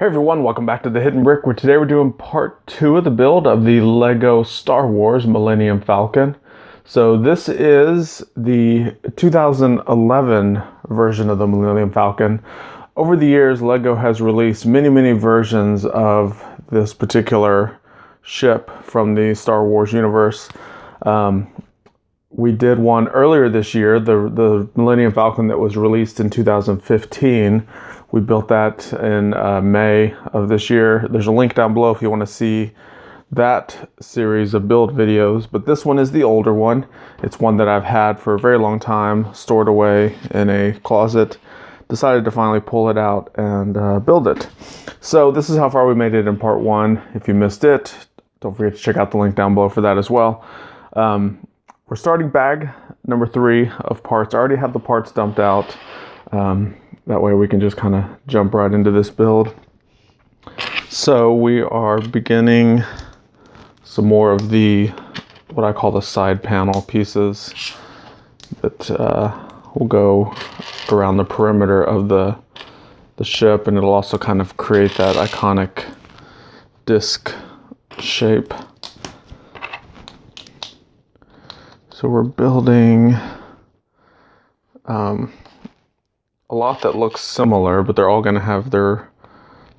Hey everyone, welcome back to The Hidden Brick, where today we're doing part 2 of the build of the LEGO Star Wars Millennium Falcon. So this is the 2011 version of the Millennium Falcon. Over the years, LEGO has released many versions of this particular ship from the Star Wars universe. We did one earlier this year, the Millennium Falcon that was released in 2015. We built that in May of this year. There's a link down below if you want to see that series of build videos. But this one is the older one. It's one that I've had for a very long time, stored away in a closet. Decided to finally pull it out and build it. So this is how far we made it in part 1. If you missed it, don't forget to check out the link down below for that as well. We're starting bag number 3 of parts. I already have the parts dumped out. That way we can just kind of jump right into this build. So we are beginning some more of the, what I call the side panel pieces that will go around the perimeter of the ship, and it'll also kind of create that iconic disc shape. So we're building a lot that looks similar, but they're all going to have their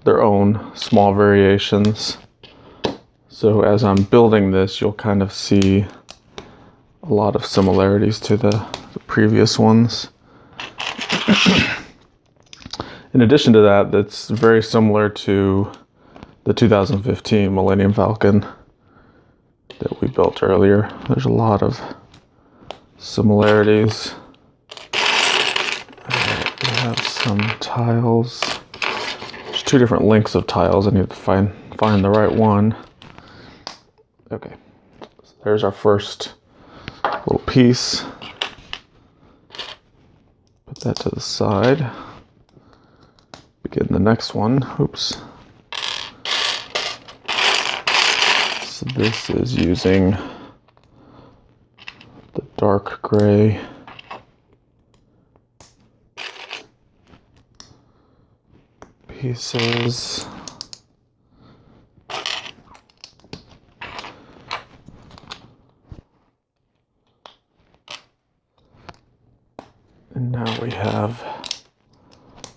own small variations. So as I'm building this, you'll kind of see a lot of similarities to the previous ones. In addition to that, that's very similar to the 2015 Millennium Falcon that we built earlier. There's a lot of similarities. We have some tiles. There's 2 different lengths of tiles. I need to find the right one. Okay, so there's our first little piece. Put that to the side. Begin the next one. Oops. So this is using the dark gray pieces. And now we have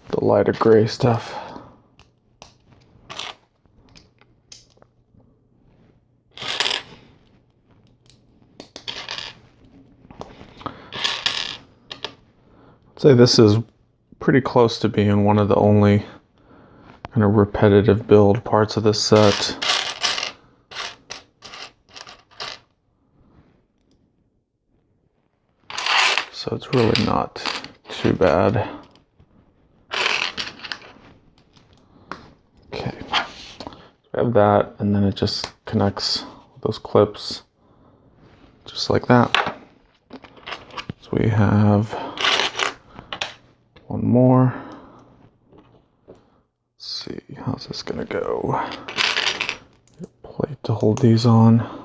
the lighter gray stuff. I'd say this is pretty close to being one of the only kind of repetitive build parts of this set. So it's really not too bad. Okay, so we have that, and then it just connects with those clips just like that. So we have one more. Let's see, how's this gonna go? A plate to hold these on.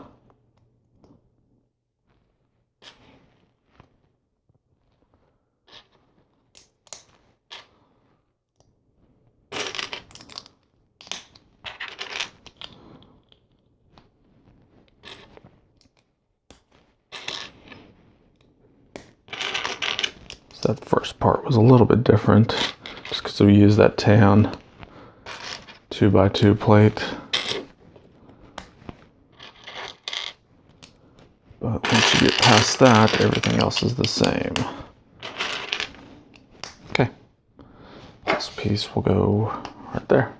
So that first part was a little bit different, just because we used that tan 2x2 plate. But once you get past that, everything else is the same. Okay, this piece will go right there.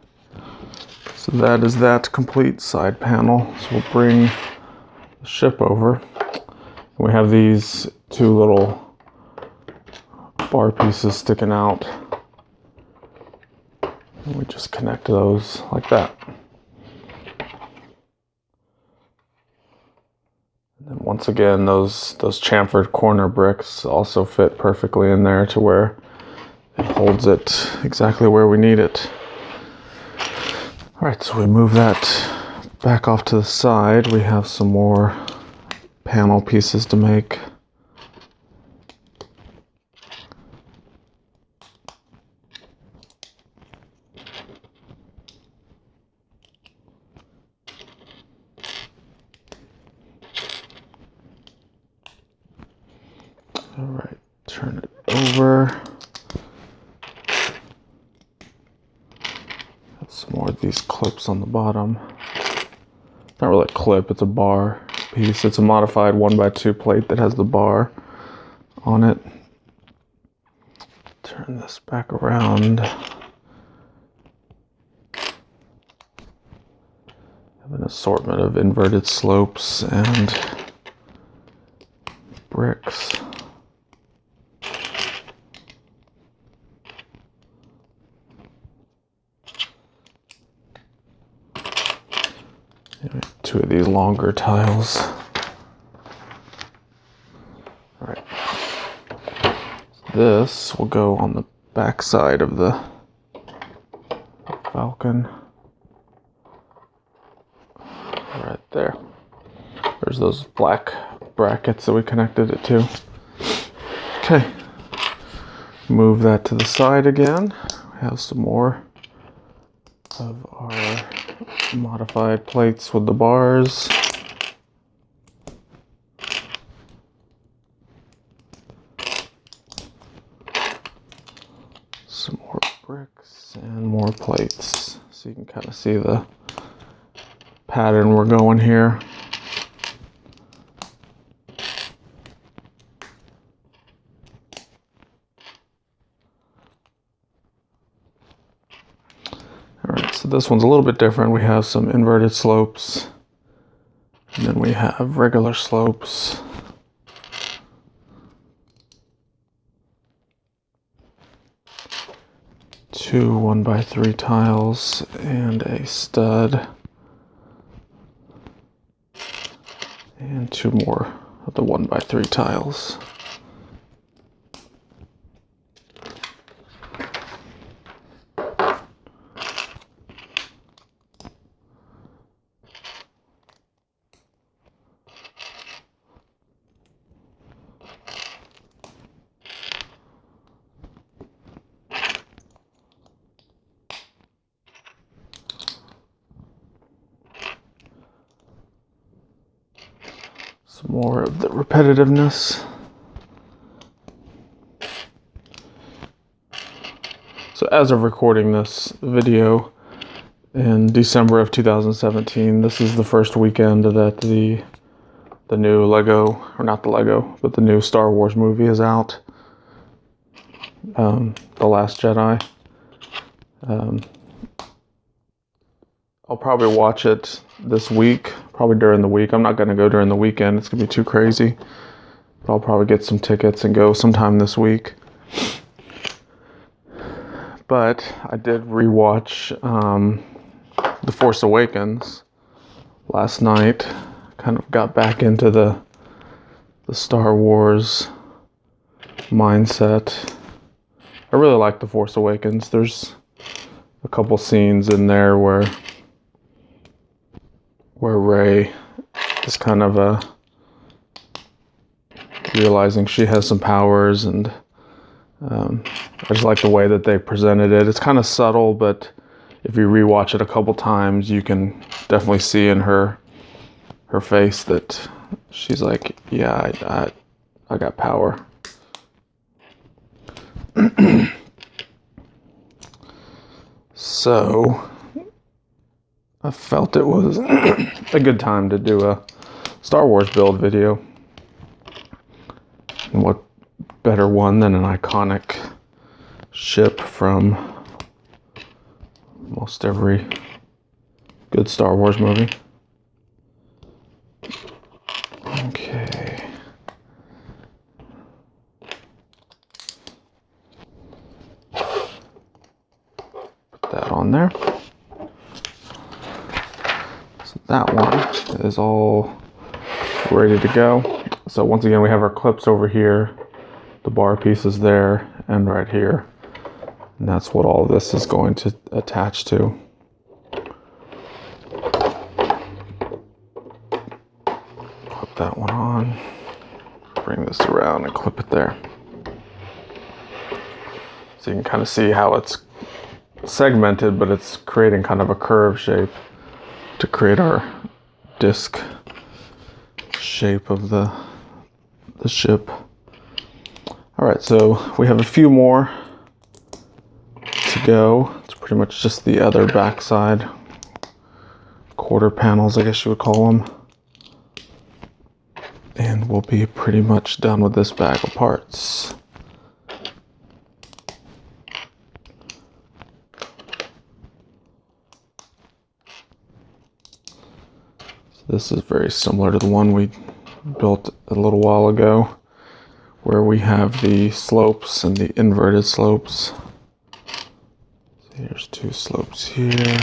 So that is that complete side panel. So we'll bring the ship over. We have these 2 little bar pieces sticking out. And we just connect those like that. And then once again, those chamfered corner bricks also fit perfectly in there to where it holds it exactly where we need it. All right, so we move that back off to the side. We have some more panel pieces to make. All right, turn it over. Have some more of these clips on the bottom. Not really a clip, it's a bar piece. It's a modified 1x2 plate that has the bar on it. Turn this back around. Have an assortment of inverted slopes and bricks. Two of these longer tiles. All right. This will go on the back side of the Falcon. Right there. There's those black brackets that we connected it to. Okay. Move that to the side again. We have some more of our modified plates with the bars. Some more bricks and more plates. So you can kind of see the pattern we're going here. Alright, so this one's a little bit different. We have some inverted slopes, and then we have regular slopes. Two 1x3 tiles and a stud. And two more of the 1x3 tiles. Some more of the repetitiveness. So as of recording this video in December of 2017, this is the first weekend that the new Lego, or not the Lego, but the new Star Wars movie is out. The Last Jedi. I'll probably watch it this week, probably during the week. I'm not going to go during the weekend. It's going to be too crazy. But I'll probably get some tickets and go sometime this week. But I did rewatch The Force Awakens last night. Kind of got back into the Star Wars mindset. I really like The Force Awakens. There's a couple scenes in there where Rey is kind of realizing she has some powers, and I just like the way that they presented it. It's kind of subtle, but if you rewatch it a couple times, you can definitely see in her face that she's like, yeah, I got power. So I felt it was a good time to do a Star Wars build video. And what better one than an iconic ship from almost every good Star Wars movie. Okay. Put that on there. So that one is all ready to go. So once again, we have our clips over here, the bar pieces there, and right here. And that's what all of this is going to attach to. Put that one on, bring this around and clip it there. So you can kind of see how it's segmented, but it's creating kind of a curve shape to create our disc shape of the ship. All right, so we have a few more to go. It's pretty much just the other backside quarter panels, I guess you would call them. And we'll be pretty much done with this bag of parts. So this is very similar to the one we built a little while ago, where we have the slopes and the inverted slopes. So here's two slopes here.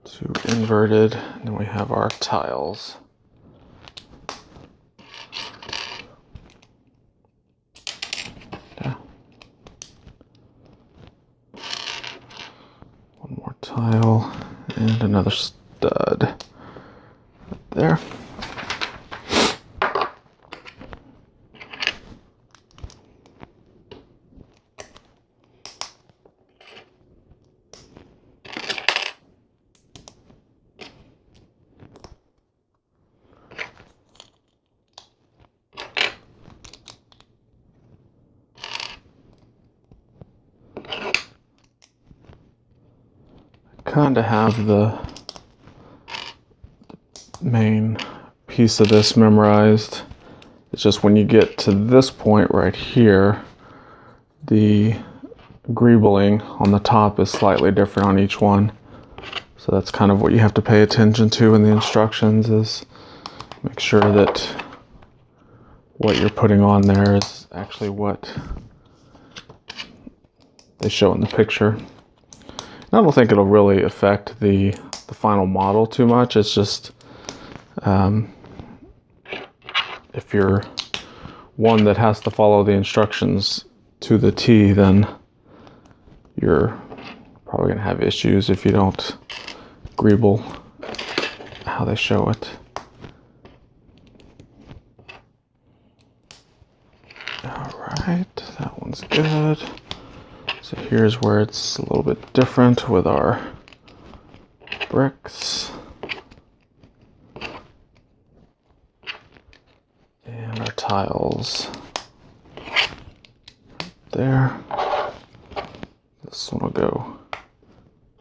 Two inverted, and then we have our tiles. Yeah. One more tile and another stud right there. Kind of have the main piece of this memorized. It's just when you get to this point right here, the greebling on the top is slightly different on each one. So that's kind of what you have to pay attention to in the instructions, is make sure that what you're putting on there is actually what they show in the picture. I don't think it'll really affect the final model too much. It's just if you're one that has to follow the instructions to the T, then you're probably going to have issues if you don't greeble how they show it. All right, that one's good. So here's where it's a little bit different with our bricks and our tiles there. This one will go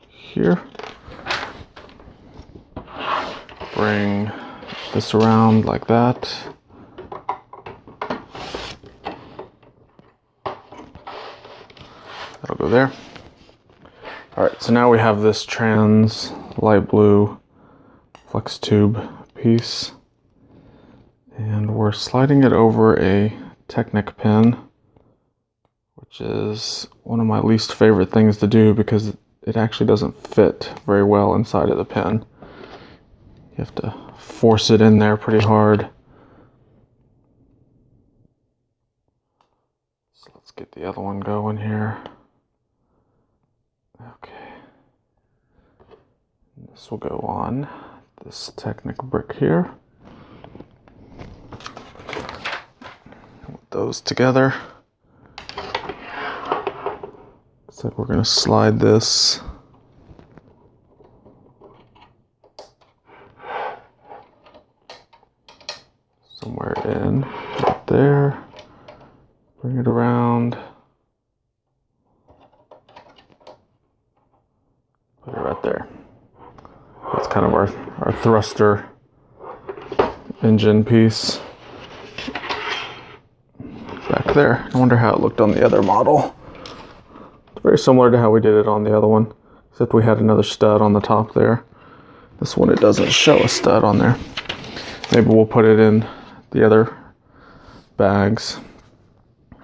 here. Bring this around like that. That'll go there. All right, so now we have this trans light blue flex tube piece, and we're sliding it over a Technic pin, which is one of my least favorite things to do because it actually doesn't fit very well inside of the pin. You have to force it in there pretty hard. So let's get the other one going here. Okay, this will go on this Technic brick here. With those together, so we're going to slide this somewhere in right there. Bring it around. Put it right there. That's kind of our thruster engine piece back there. I wonder how it looked on the other model. It's very similar to how we did it on the other one, except we had another stud on the top there. This one, it doesn't show a stud on there. Maybe we'll put it in the other bags.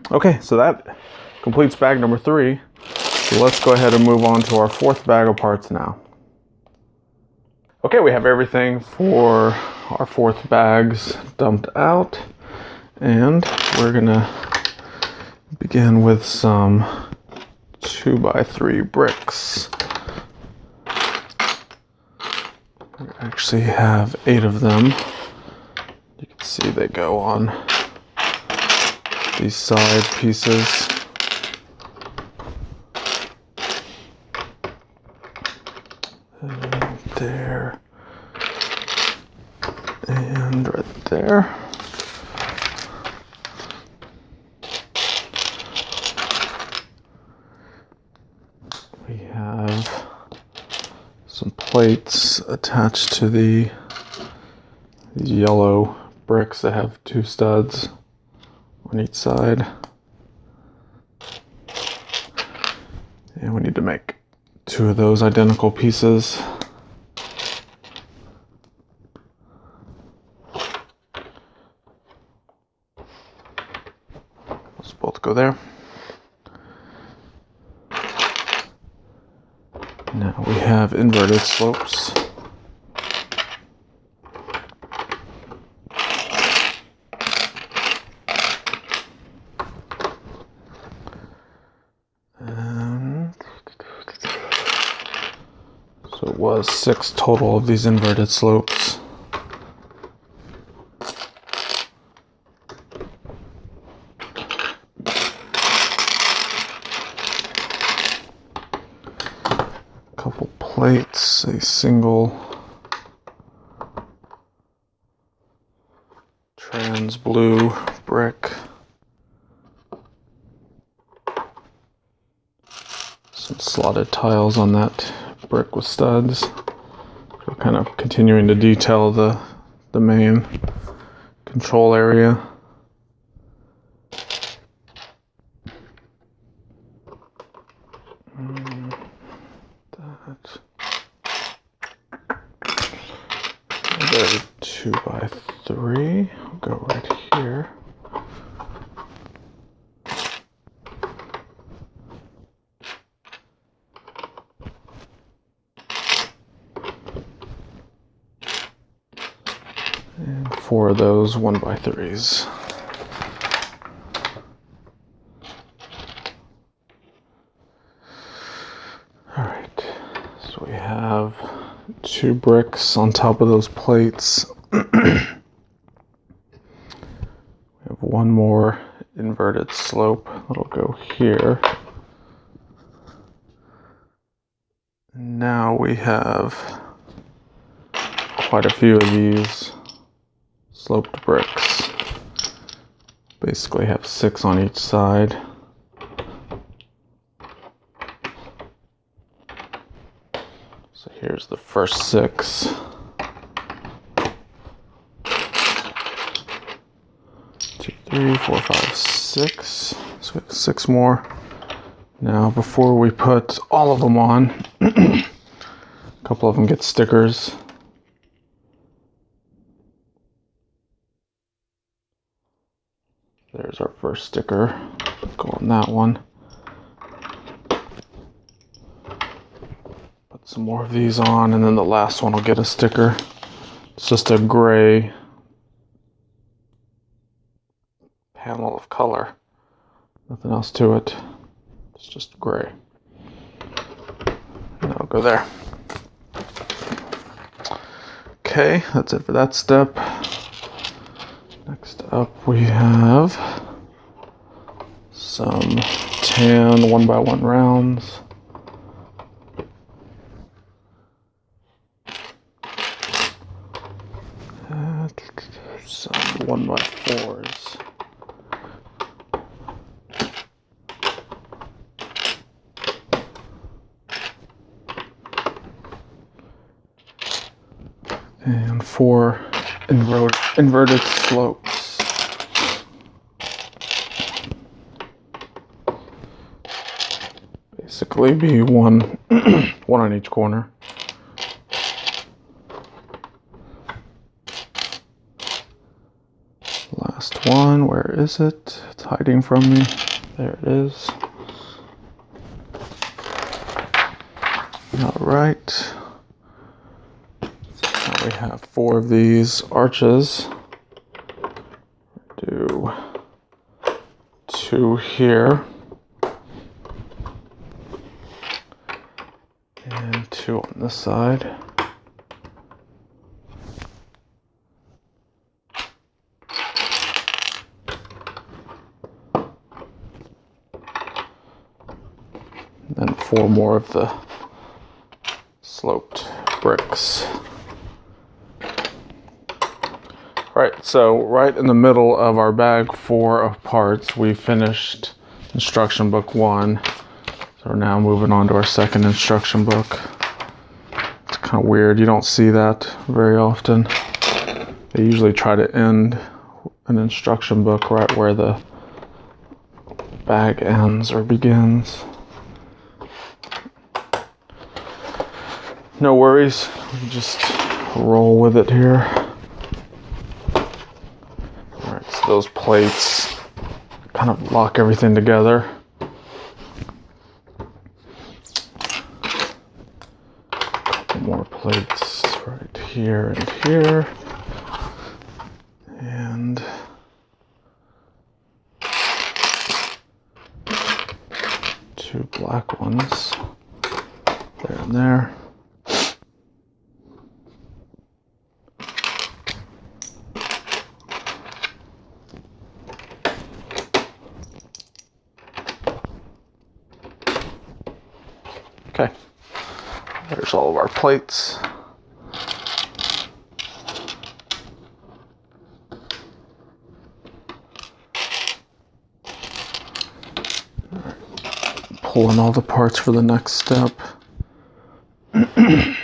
Okay, so that completes bag number 3. So let's go ahead and move on to our 4th bag of parts now. Okay, we have everything for our 4th bags dumped out, and we're gonna begin with some 2x3 bricks. We actually have 8 of them. You can see they go on these side pieces. And there. And right there. plates attached to these yellow bricks that have 2 studs on each side. And we need to make 2 of those identical pieces. Let's both go there. Now we have inverted slopes. So it was 6 total of these inverted slopes. Couple plates, a single trans blue brick, some slotted tiles on that brick with studs. We're kind of continuing to detail the main control area. Another 2x3. I'll go right here. And 4 of those 1x3s. All right, so we have 2 bricks on top of those plates. We have 1 more inverted slope that'll go here. Now we have quite a few of these sloped bricks. Basically have 6 on each side. So here's the first 6. 2, 3, 4, 5, 6. So we have 6 more. Now before we put all of them on, a couple of them get stickers. There's our first sticker. Go on that one. Put some more of these on, and then the last one will get a sticker. It's just a gray panel of color. Nothing else to it. It's just gray. And that'll go there. Okay, that's it for that step. Next up we have some tan 1x1 rounds. Some 1x4s. And 4 inverted slopes. Basically be one one on each corner. Last one, where is it? It's hiding from me. There it is. All right. Now we have 4 of these arches. Do 2 here. And 2 on this side. And 4 more of the sloped bricks. Right, so right in the middle of our bag 4 of parts, we finished instruction book 1. So we're now moving on to our second instruction book. It's kind of weird. You don't see that very often. They usually try to end an instruction book right where the bag ends or begins. No worries, just roll with it here. Alright, so those plates kind of lock everything together. Couple more plates right here and here. And two black ones there and there. Okay, there's all of our plates. Pulling all the parts for the next step. There's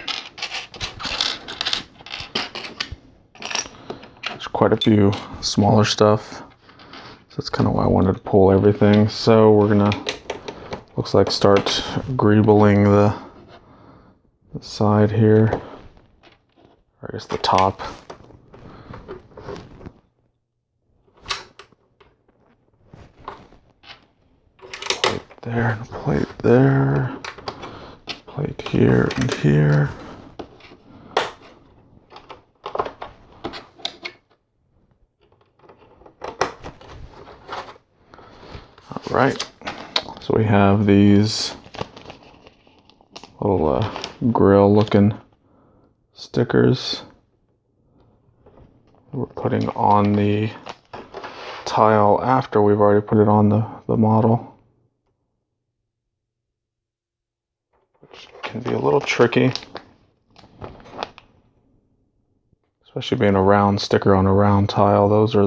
quite a few smaller stuff, so that's kind of why I wanted to pull everything. So we're gonna, looks like, start greebling the side here, or I guess the top. There, and a plate there, plate here and here. All right, so we have these little grill looking stickers we're putting on the tile after we've already put it on the model. Can be a little tricky, especially being a round sticker on a round tile. Those are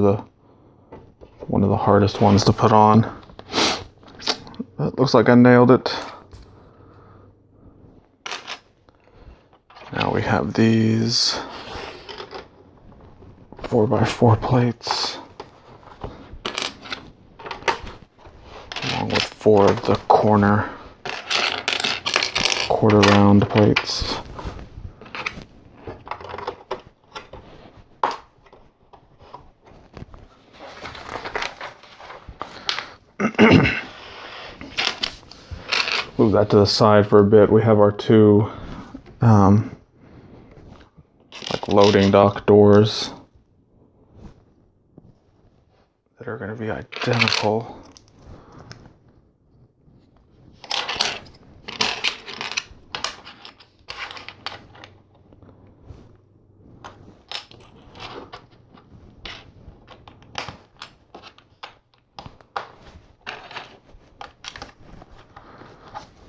one of the hardest ones to put on. That looks like I nailed it. Now we have these 4x4 plates, along with 4 of the quarter round plates. Move that to the side for a bit. We have our two like loading dock doors that are going to be identical.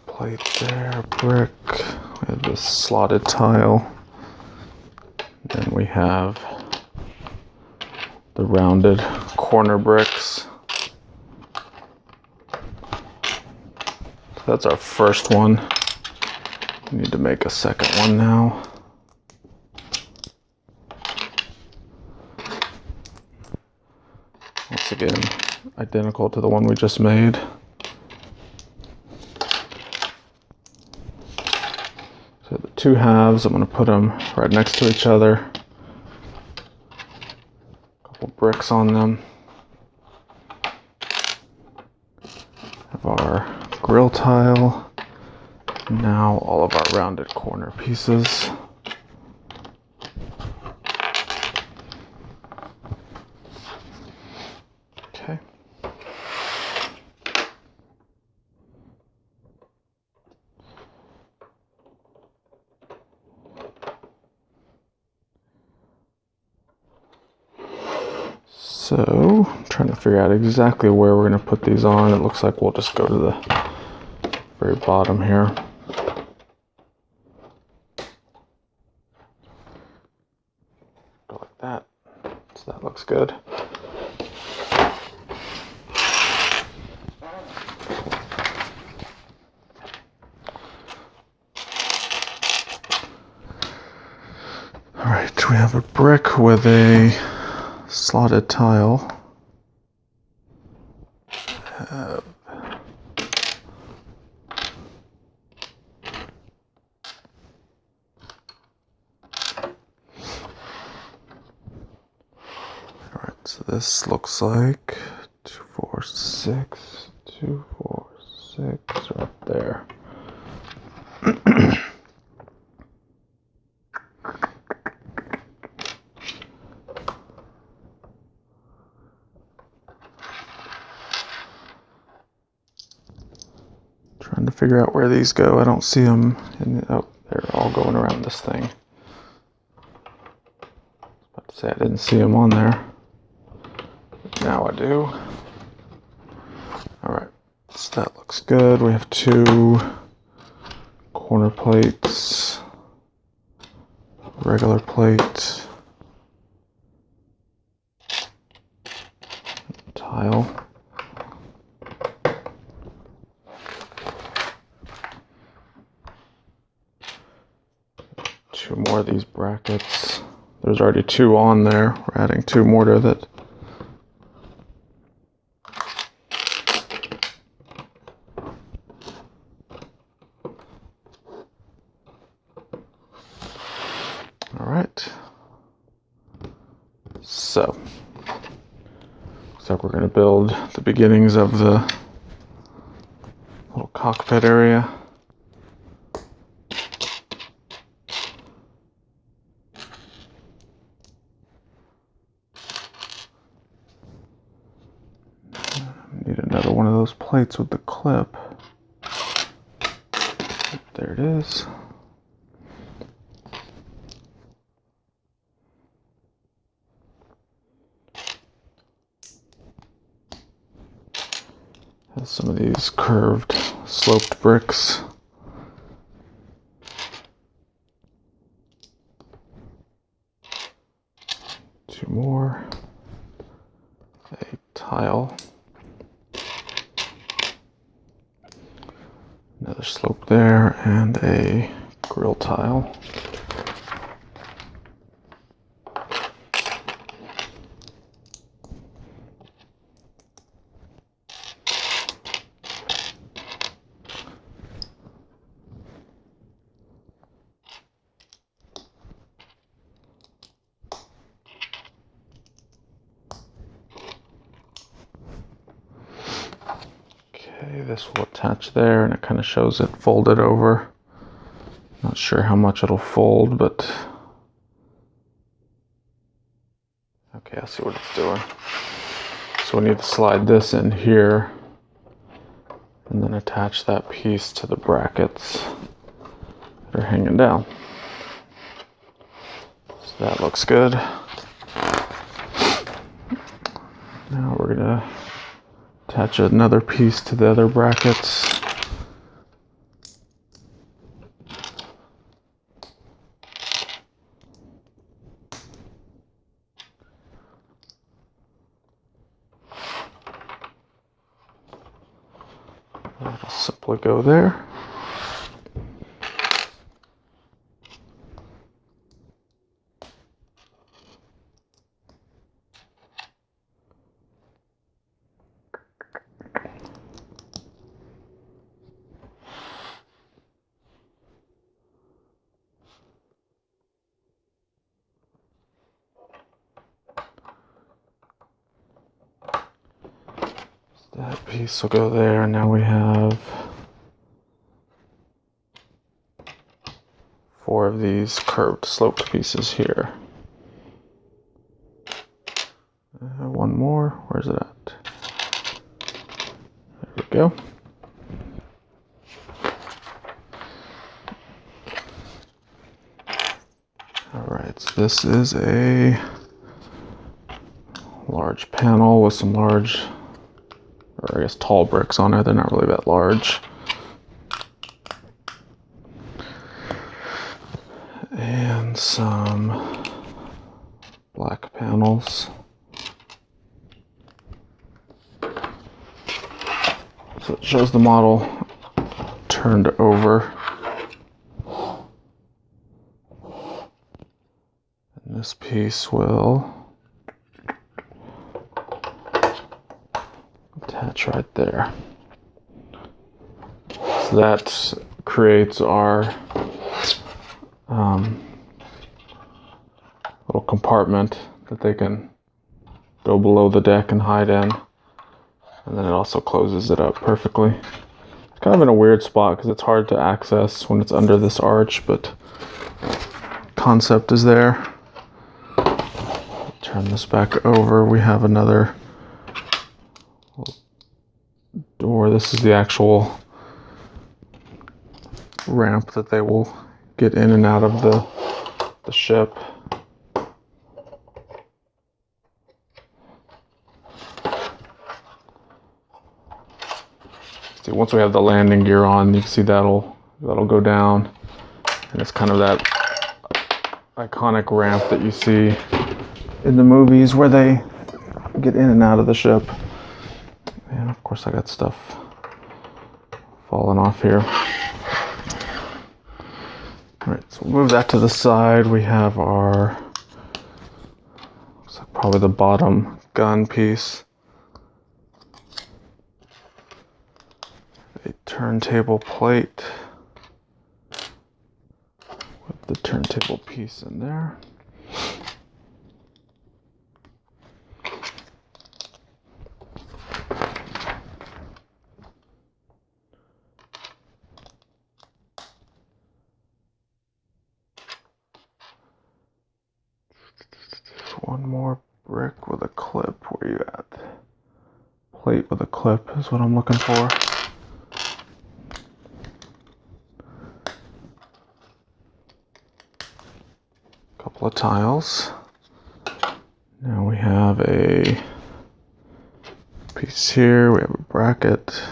Plate there, brick, we have this slotted tile, then we have the rounded corner bricks. So that's our first one. We need to make a second one now. Once again, identical to the one we just made. So the two halves, I'm going to put them right next to each other. A couple bricks on them. Have our grill tile. Now all of our rounded corner pieces. Okay. So, I'm trying to figure out exactly where we're going to put these on. It looks like we'll just go to the very bottom here. Go like that. So that looks good. we have a brick with a slotted tile. Alright, so this looks like 2, 4, 6, 2, 4, 6 right there. Trying to figure out where these go. I don't see them. Oh, they're all going around this thing. I was about to say I didn't see them on there. But now I do. All right, so that looks good. We have 2 corner plates, regular plate, tile. Two more of these brackets. There's already 2 on there. We're adding 2 more to that. All right. So, looks like we're going to build the beginnings of the little cockpit area. Need another one of those plates with the clip. There it is. Has some of these curved, sloped bricks. Two more. A tile. Another slope there, and a grill tile. Okay, this will attach there, and it kind of shows it folded over. Not sure how much it'll fold, but okay, I see what it's doing. So we need to slide this in here and then attach that piece to the brackets that are hanging down. So that looks good. Now we're gonna attach another piece to the other brackets. That'll simply go there. That piece will go there, and now we have 4 of these curved sloped pieces here. One more, where's it at? There we go. Alright, so this is a large panel with some large, or I guess tall bricks on it. They're not really that large. And some black panels. So it shows the model turned over. And this piece will attach right there. So that creates our little compartment that they can go below the deck and hide in. And then it also closes it up perfectly. It's kind of in a weird spot because it's hard to access when it's under this arch, but concept is there. Turn this back over. We have another door. This is the actual ramp that they will get in and out of the ship. See, once we have the landing gear on, you can see that'll go down, and it's kind of that iconic ramp that you see in the movies where they get in and out of the ship. And of course I got stuff falling off here. Alright, so we'll move that to the side. We have our, looks like probably the bottom gun piece. A turntable plate with the turntable piece in there. One more brick with a clip. Where you at? Plate with a clip is what I'm looking for. Couple of tiles. Now we have a piece here. We have a bracket.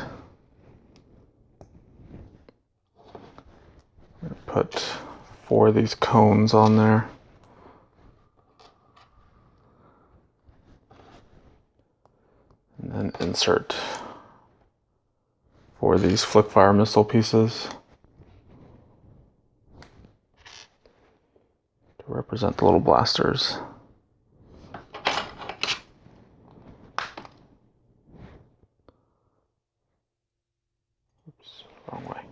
I'm gonna put 4 of these cones on there. And then insert 4 of these flick fire missile pieces to represent the little blasters. Oops, wrong way.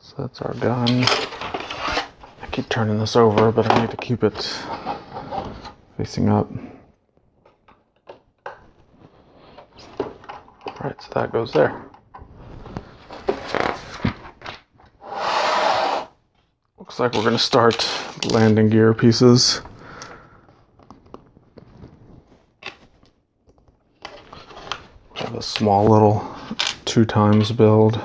So that's our gun. I keep turning this over, but I need to keep it facing up. Alright, so that goes there. Looks like we're going to start the landing gear pieces. We have a small little 2x build.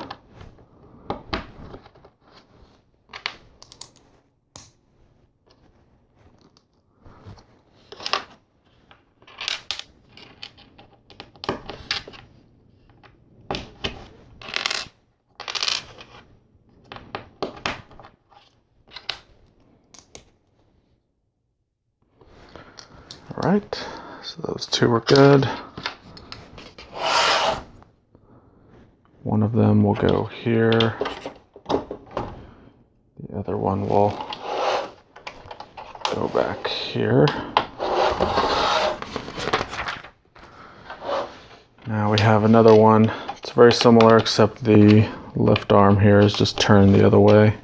Alright, so those 2 are good. One of them will go here. The other one will go back here. Now we have another one. It's very similar, except the lift arm here is just turned the other way.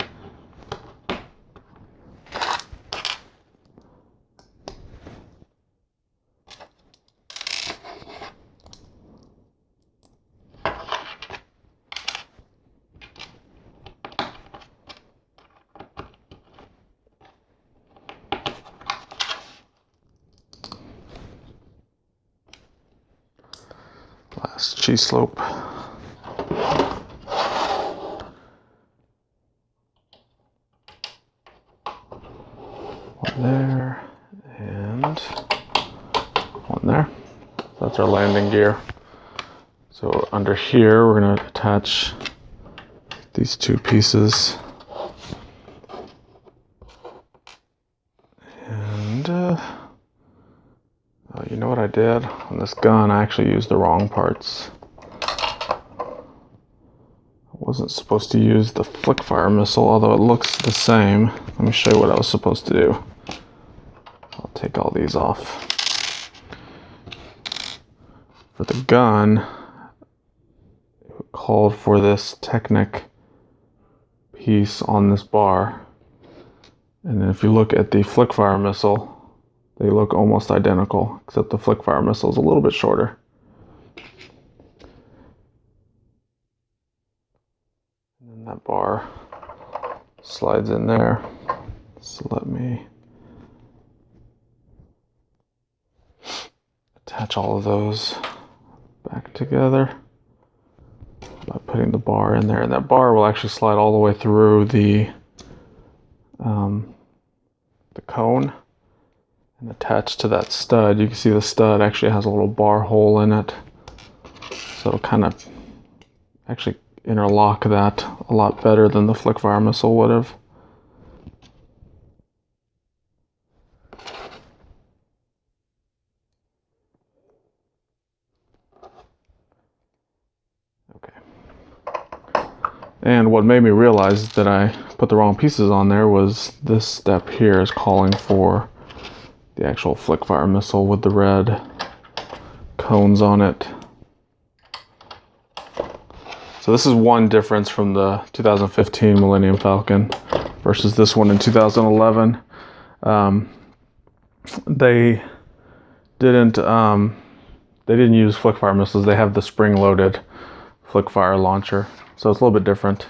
Last cheese slope. One there and one there. So that's our landing gear. So under here, we're going to attach these 2 pieces. And you know what I did on this gun? I actually used the wrong parts. I wasn't supposed to use the flick fire missile, although it looks the same. Let me show you what I was supposed to do. I'll take all these off. For the gun, it called for this Technic piece on this bar. And then if you look at the flick fire missile, they look almost identical, except the flick fire missile is a little bit shorter. And then that bar slides in there. So let me attach all of those back together by putting the bar in there. And that bar will actually slide all the way through the cone and attached to that stud. You can see the stud actually has a little bar hole in it. So it'll kind of actually interlock that a lot better than the flick fire missile would have. Okay. And what made me realize that I put the wrong pieces on there was this step here is calling for the actual flick fire missile with the red cones on it. So this is one difference from the 2015 Millennium Falcon versus this one in 2011. They didn't use flick fire missiles. They have the spring-loaded flick fire launcher, so it's a little bit different.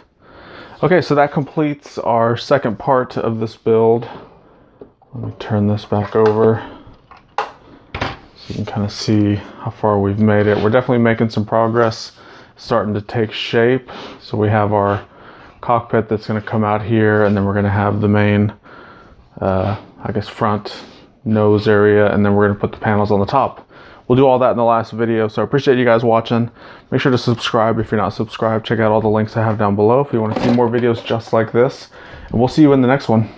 Okay, so that completes our second part of this build. Let me turn this back over so you can kind of see how far we've made it. We're definitely making some progress, starting to take shape. So we have our cockpit that's going to come out here, and then we're going to have the main, I guess, front nose area, and then we're going to put the panels on the top. We'll do all that in the last video, so I appreciate you guys watching. Make sure to subscribe if you're not subscribed. Check out all the links I have down below if you want to see more videos just like this, and we'll see you in the next one.